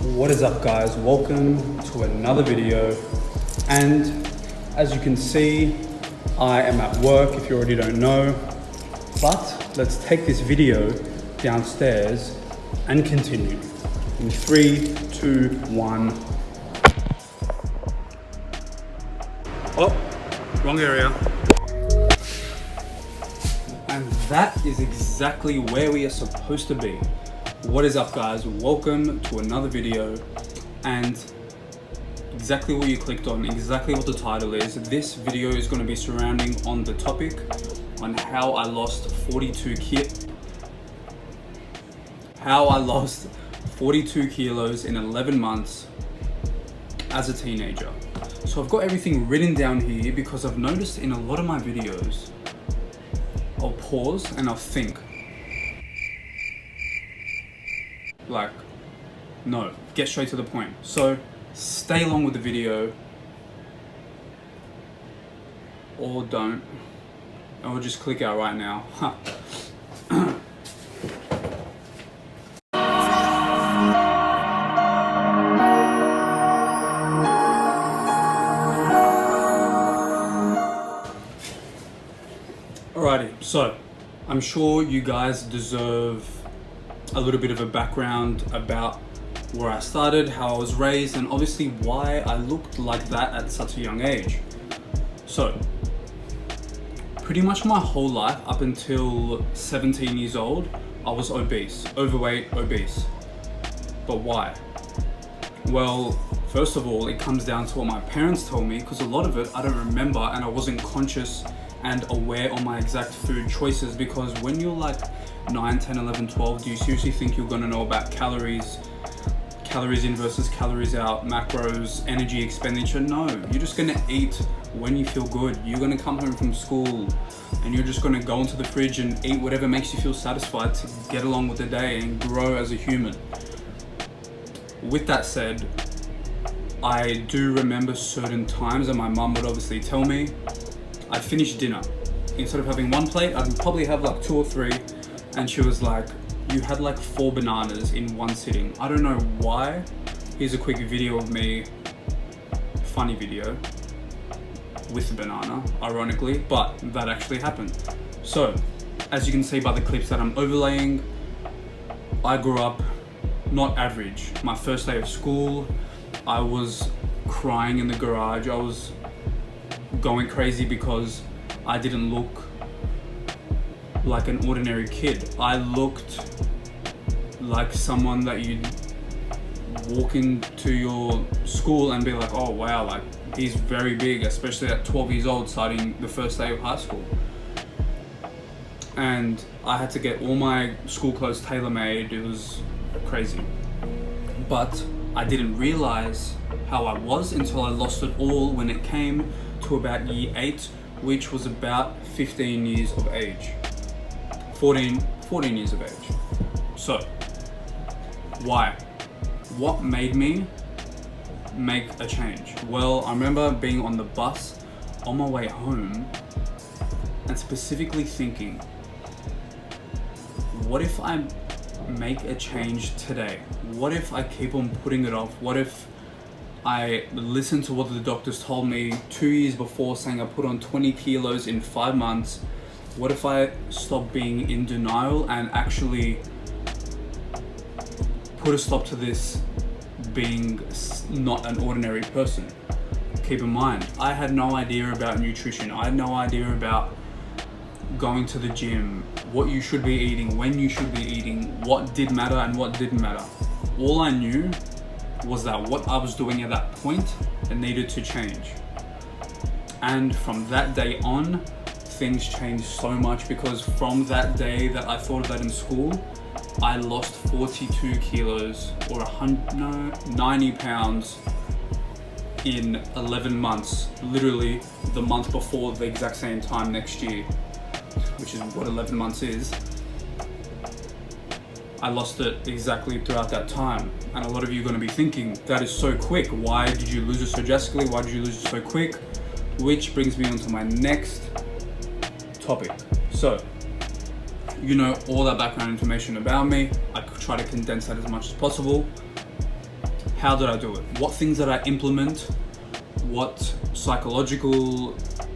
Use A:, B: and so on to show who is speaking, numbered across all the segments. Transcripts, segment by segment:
A: What is up, guys? Welcome to another video. And as you can see, I am at work if you already don't know, but let's take this video downstairs and continue. In 3, 2, 1. Oh, wrong area. And that is exactly where we are supposed to be. What is up, guys? Welcome to another video. And exactly what you clicked on, exactly what the title is. This video is going to be surrounding on the topic on how I lost 42 kilos in 11 months as a teenager. So I've got everything written down here because I've noticed in a lot of my videos, I'll pause and I'll think. Like, no, get straight to the point. So stay along with the video or don't, or just click out right now. Alrighty, so I'm sure you guys deserve a little bit of a background about where I started, how I was raised, and obviously why I looked like that at such a young age. So, pretty much my whole life up until 17 years old, I was obese, overweight, obese. But why? Well, first of all, it comes down to what my parents told me, because a lot of it I don't remember and I wasn't conscious and aware on my exact food choices, because when you're like 9, 10, 11, 12, do you seriously think you're gonna know about calories in versus calories out, macros, energy expenditure? No, you're just gonna eat when you feel good. You're gonna come home from school and you're just gonna go into the fridge and eat whatever makes you feel satisfied to get along with the day and grow as a human. With that said, I do remember certain times, and my mum would obviously tell me, I'd finish dinner. Instead of having one plate, I'd probably have like 2 or 3. And she was like, you had like 4 bananas in one sitting. I don't know why. Here's a quick video of me, funny video, with a banana, ironically, but that actually happened. So, as you can see by the clips that I'm overlaying, I grew up not average. My first day of school, I was crying in the garage. I was going crazy because I didn't look like an ordinary kid. I looked like someone that you'd walk into your school and be like, oh wow, like he's very big, especially at 12 years old, starting the first day of high school. And I had to get all my school clothes tailor-made. It was crazy. But I didn't realize how I was until I lost it all when it came to about year 8, which was about 15 years of age. 14 years of age. So, why? What made me make a change? Well, I remember being on the bus on my way home and specifically thinking, what if I make a change today? What if I keep on putting it off? What if I listened to what the doctors told me 2 years before, saying I put on 20 kilos in 5 months? What if I stop being in denial and actually put a stop to this being not an ordinary person? Keep in mind, I had no idea about nutrition. I had no idea about going to the gym, what you should be eating, when you should be eating, what did matter and what didn't matter. All I knew was that what I was doing at that point, it needed to change. And from that day on, things changed so much, because from that day that I thought of that in school, I lost 42 kilos or 90 pounds in 11 months, literally the month before the exact same time next year, which is what 11 months is. I lost it exactly throughout that time. And a lot of you are going to be thinking, that is so quick. Why did you lose it so drastically? Why did you lose it so quick? Which brings me on to my next topic. So, you know all that background information about me. I try to condense that as much as possible. how did I do it? What things did I implement? What psychological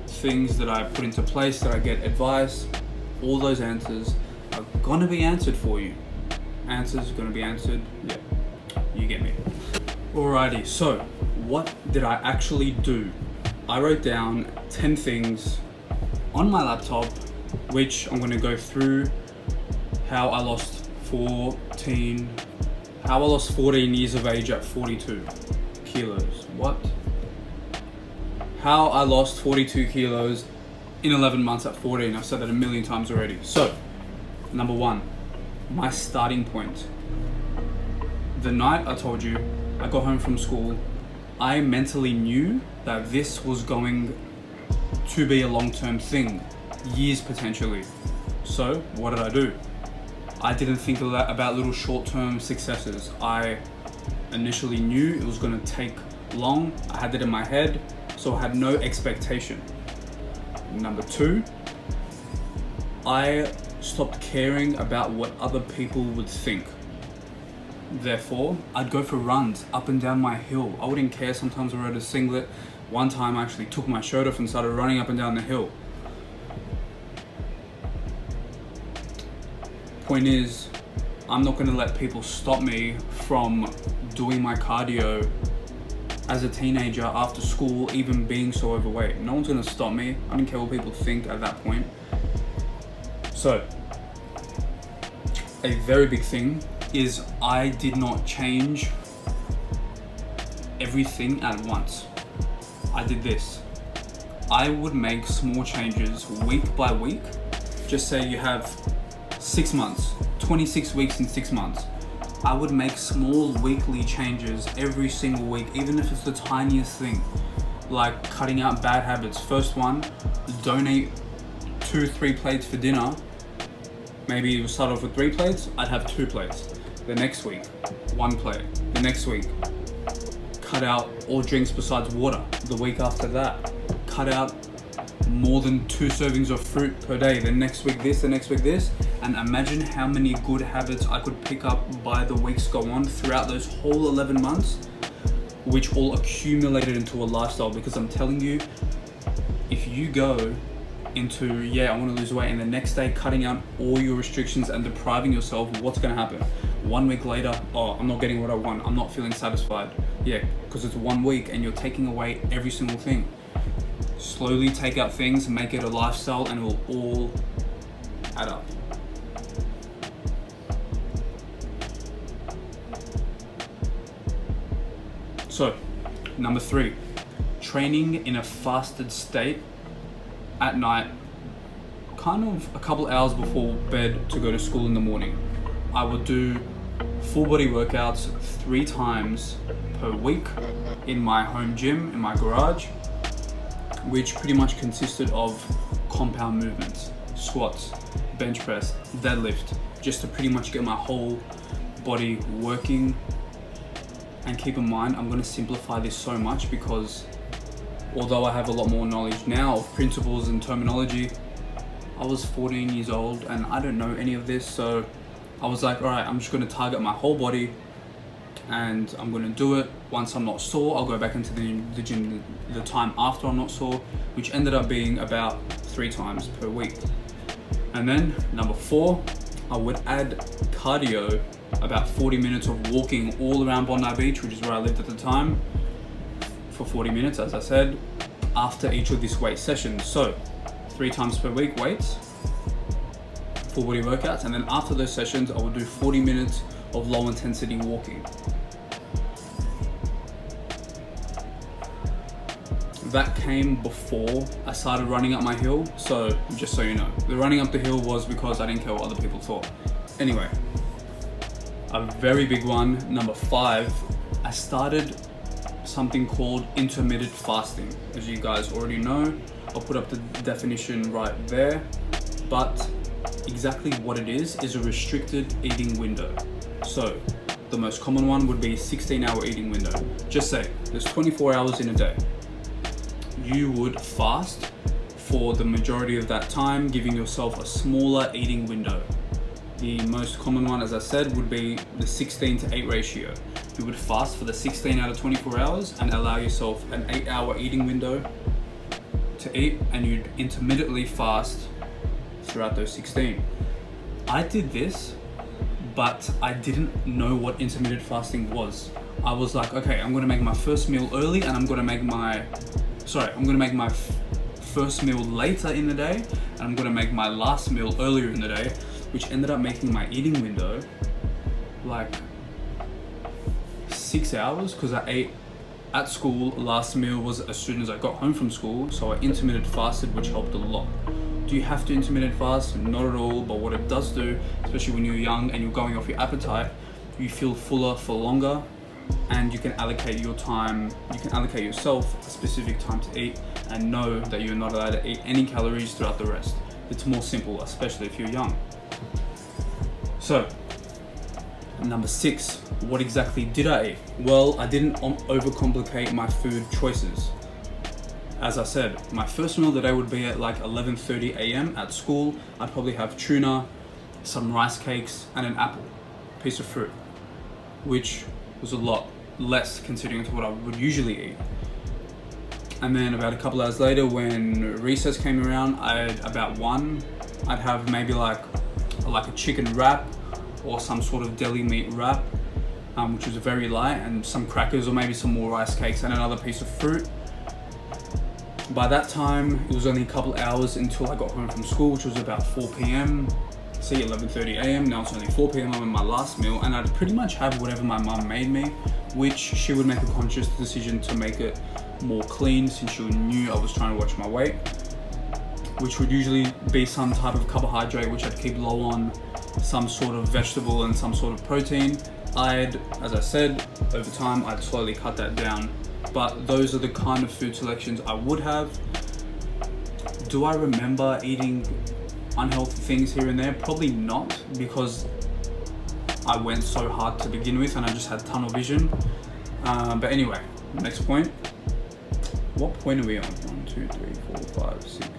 A: things that I put into place? Did I get advice? All those answers are gonna be answered for you. Answers gonna be answered. Yeah, you get me. Alrighty, so what did I actually do? I wrote down 10 things on my laptop, which I'm gonna go through how I lost 14 years of age at 42 kilos. What? How I lost 42 kilos in 11 months at 14. I've said that a million times already. So, number one, my starting point. The night I told you I got home from school, I mentally knew that this was going to be a long-term thing, years potentially. So, what did I do? I didn't think about little short-term successes. I initially knew it was going to take long. I had it in my head, so I had no expectation. Number two, I stopped caring about what other people would think. Therefore, I'd go for runs up and down my hill. I wouldn't care. Sometimes I rode a singlet. One time I actually took my shirt off and started running up and down the hill. Point is, I'm not going to let people stop me from doing my cardio as a teenager after school, even being so overweight. No one's going to stop me. I don't care what people think at that point. So, a very big thing is I did not change everything at once. I did this. I would make small changes week by week. Just say you have 6 months, 26 weeks in 6 months. I would make small weekly changes every single week, even if it's the tiniest thing, like cutting out bad habits. First one, donate 2-3 plates for dinner. Maybe you start off with 3 plates, I'd have 2 plates. The next week, 1 plate. The next week, cut out all drinks besides water. The week after that, cut out more than 2 servings of fruit per day. The next week this, the next week this. And imagine how many good habits I could pick up by the weeks go on throughout those whole 11 months, which all accumulated into a lifestyle. Because I'm telling you, if you go into, I want to lose weight, and the next day cutting out all your restrictions and depriving yourself, what's going to happen? 1 week later, I'm not getting what I want. I'm not feeling satisfied. Because it's 1 week and you're taking away every single thing. Slowly take out things, make it a lifestyle, and it will all add up. So, number 3, training in a fasted state at night, kind of a couple hours before bed to go to school in the morning. I would do full body workouts 3 times per week in my home gym, in my garage, which pretty much consisted of compound movements, squats, bench press, deadlift, just to pretty much get my whole body working. And keep in mind, I'm going to simplify this so much because although I have a lot more knowledge now of principles and terminology, I was 14 years old and I don't know any of this. So I was like, all right, I'm just going to target my whole body and I'm going to do it. Once I'm not sore, I'll go back into the gym the time after I'm not sore, which ended up being about 3 times per week. And then number 4, I would add cardio, about 40 minutes of walking all around Bondi Beach, which is where I lived at the time, for 40 minutes, as I said, after each of these weight sessions. So 3 times per week weights, full body workouts, and then after those sessions, I would do 40 minutes of low intensity walking. That came before I started running up my hill, so just so you know, the running up the hill was because I didn't care what other people thought. Anyway, a very big one, number 5, I started something called intermittent fasting. As you guys already know, I'll put up the definition right there, but exactly what it is a restricted eating window. So the most common one would be 16-hour eating window. Just say there's 24 hours in a day. You would fast for the majority of that time, giving yourself a smaller eating window. The most common one, as I said, would be the 16:8 ratio. you would fast for the 16 out of 24 hours and allow yourself an 8-hour eating window to eat, and you'd intermittently fast throughout those 16. I did this, but I didn't know what intermittent fasting was. I was like, okay, I'm gonna make my first meal early, and I'm gonna make my first meal later in the day, and I'm gonna make my last meal earlier in the day, which ended up making my eating window like 6 hours, because I ate at school. Last meal was as soon as I got home from school, so I intermittent fasted, which helped a lot. Do you have to intermittent fast? Not at all, but what it does do, especially when you're young and you're going off your appetite, you feel fuller for longer, and you can allocate your time, you can allocate yourself a specific time to eat, and know that you're not allowed to eat any calories throughout the rest. It's more simple, especially if you're young. So, number 6, what exactly did I eat? Well, I didn't overcomplicate my food choices. As I said, my first meal of the day would be at like 11:30 a.m. at school. I'd probably have tuna, some rice cakes, and an apple, piece of fruit, which was a lot less considering to what I would usually eat. And then about a couple hours later, when recess came around, I'd have maybe like a chicken wrap or some sort of deli meat wrap, which was very light, and some crackers or maybe some more rice cakes and another piece of fruit. By that time, it was only a couple hours until I got home from school, which was about 4 p.m. See, 11:30 a.m. Now it's only 4 p.m. I'm in my last meal, and I'd pretty much have whatever my mum made me, which she would make a conscious decision to make it more clean, since she knew I was trying to watch my weight, which would usually be some type of carbohydrate, which I'd keep low on, some sort of vegetable and some sort of protein. As I said, over time, I'd slowly cut that down. But those are the kind of food selections I would have. Do I remember eating unhealthy things here and there? Probably not, because I went so hard to begin with and I just had tunnel vision. But anyway, next point. What point are we on? 1, 2, 3, 4, 5, 6,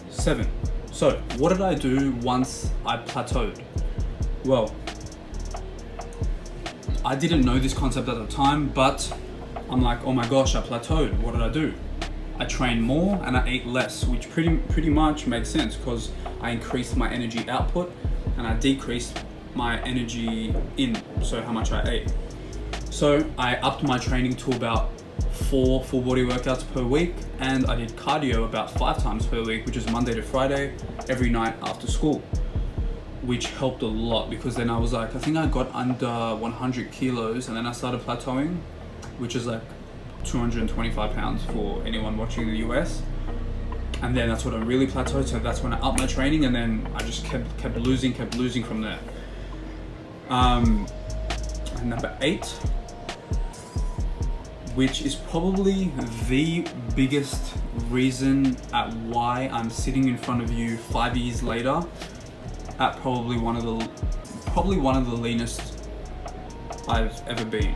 A: 7. So what did I do once I plateaued? Well, I didn't know this concept at the time, but I'm like, oh my gosh, I plateaued. What did I do? I trained more and I ate less, which pretty much makes sense, because I increased my energy output and I decreased my energy in, so how much I ate. So I upped my training to about 4 full body workouts per week, and I did cardio about 5 times per week, which is Monday to Friday, every night after school, which helped a lot, because then I was like, I think I got under 100 kilos, and then I started plateauing, which is like 225 pounds for anyone watching in the US. And then that's when I really plateaued, so that's when I upped my training, and then I just kept losing from there. And number 8, which is probably the biggest reason at why I'm sitting in front of you 5 years later at probably one of the leanest I've ever been.